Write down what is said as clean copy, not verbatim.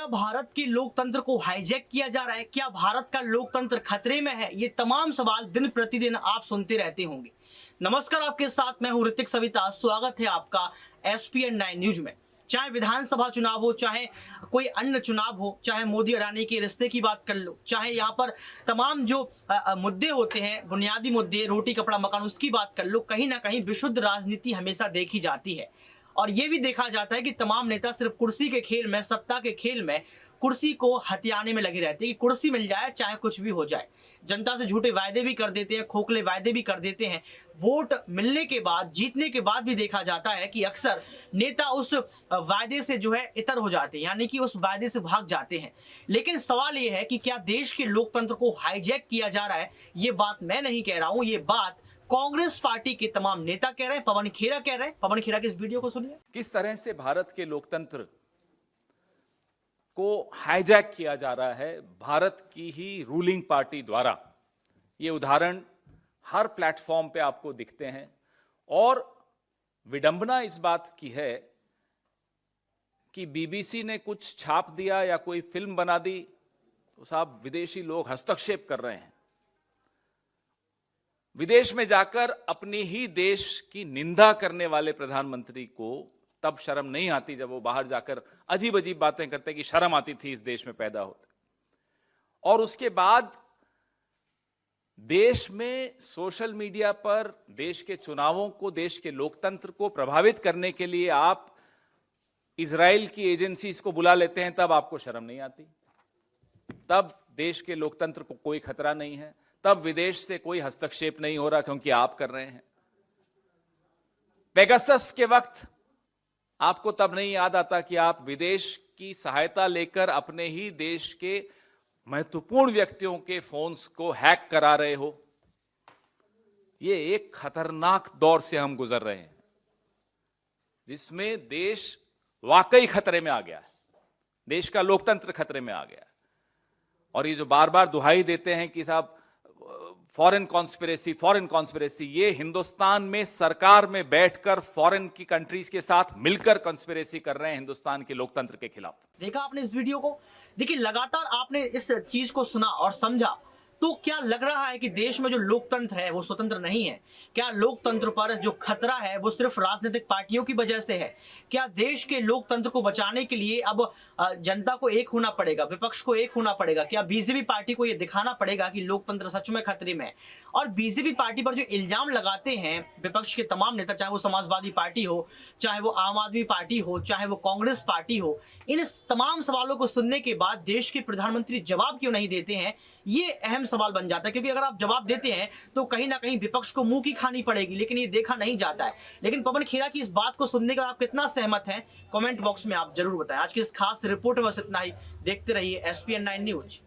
क्या भारत के लोकतंत्र को हाईजैक किया जा रहा है? क्या भारत का लोकतंत्र खतरे में है? ये तमाम सवाल दिन प्रतिदिन आप सुनते रहते होंगे। नमस्कार, आपके साथ मैं हूं ऋतिक सविता। स्वागत है आपका SPN 9 न्यूज में। चाहे विधानसभा चुनाव हो, चाहे कोई अन्य चुनाव हो, चाहे मोदी अडानी के रिश्ते की बात कर लो, चाहे यहाँ पर तमाम जो मुद्दे होते हैं, बुनियादी मुद्दे, रोटी कपड़ा मकान, उसकी बात कर लो, कहीं ना कहीं विशुद्ध राजनीति हमेशा देखी जाती है। और ये भी देखा जाता है कि तमाम नेता सिर्फ कुर्सी के खेल में, सत्ता के खेल में कुर्सी को हथियाने में लगे रहते हैं कि कुर्सी मिल जाए चाहे कुछ भी हो जाए। जनता से झूठे वायदे भी कर देते हैं, खोखले वायदे भी कर देते हैं। वोट मिलने के बाद, जीतने के बाद भी देखा जाता है कि अक्सर नेता उस वायदे से जो है इतर हो जाते हैं, यानी कि उस वायदे से भाग जाते हैं। लेकिन सवाल ये है कि क्या देश के लोकतंत्र को हाईजैक किया जा रहा है? ये बात मैं नहीं कह रहा हूं, ये बात कांग्रेस पार्टी के तमाम नेता कह रहे हैं, पवन खेरा कह रहे हैं। पवन खेरा की इस वीडियो को सुनिए। किस तरह से भारत के लोकतंत्र को हाईजैक किया जा रहा है भारत की ही रूलिंग पार्टी द्वारा। ये उदाहरण हर प्लेटफॉर्म पे आपको दिखते हैं। और विडंबना इस बात की है कि BBC ने कुछ छाप दिया या कोई फिल्म बना दी तो साहब विदेशी लोग हस्तक्षेप कर रहे हैं। विदेश में जाकर अपनी ही देश की निंदा करने वाले प्रधानमंत्री को तब शर्म नहीं आती जब वो बाहर जाकर अजीब अजीब बातें करते कि शर्म आती थी इस देश में पैदा होते। और उसके बाद देश में सोशल मीडिया पर देश के चुनावों को, देश के लोकतंत्र को प्रभावित करने के लिए आप इजराइल की एजेंसीज को बुला लेते हैं, तब आपको शर्म नहीं आती। तब देश के लोकतंत्र को कोई खतरा नहीं है, तब विदेश से कोई हस्तक्षेप नहीं हो रहा क्योंकि आप कर रहे हैं। पेगासस के वक्त आपको तब नहीं याद आता कि आप विदेश की सहायता लेकर अपने ही देश के महत्वपूर्ण व्यक्तियों के फोन्स को हैक करा रहे हो। ये एक खतरनाक दौर से हम गुजर रहे हैं जिसमें देश वाकई खतरे में आ गया है, देश का लोकतंत्र खतरे में आ गया है। और ये जो बार बार दुहाई देते हैं कि साहब फॉरेन कॉन्स्पिरेसी, ये हिंदुस्तान में सरकार में बैठकर फॉरेन की कंट्रीज के साथ मिलकर कॉन्स्पिरेसी कर रहे हैं हिंदुस्तान के लोकतंत्र के खिलाफ। देखा आपने इस वीडियो को? देखिए, लगातार आपने इस चीज को सुना और समझा तो क्या लग रहा है कि देश में जो लोकतंत्र है वो स्वतंत्र नहीं है? क्या लोकतंत्र पर जो खतरा है वो सिर्फ राजनीतिक पार्टियों की वजह से है? क्या देश के लोकतंत्र को बचाने के लिए अब जनता को एक होना पड़ेगा, विपक्ष को एक होना पड़ेगा? क्या BJP पार्टी को ये दिखाना पड़ेगा कि लोकतंत्र सच में खतरे में है? और BJP पार्टी पर जो इल्जाम लगाते हैं विपक्ष के तमाम नेता, चाहे वो समाजवादी पार्टी हो, चाहे वो आम आदमी पार्टी हो, चाहे वो कांग्रेस पार्टी हो, इन तमाम सवालों को सुनने के बाद देश के प्रधानमंत्री जवाब क्यों नहीं देते हैं? ये अहम सवाल बन जाता है, क्योंकि अगर आप जवाब देते हैं तो कहीं ना कहीं विपक्ष को मुंह की खानी पड़ेगी, लेकिन ये देखा नहीं जाता है। लेकिन पवन खेरा की इस बात को सुनने का आप कितना सहमत हैं, कमेंट बॉक्स में आप जरूर बताएं। आज की इस खास रिपोर्ट में बस इतना ही। देखते रहिए SPN 9 न्यूज।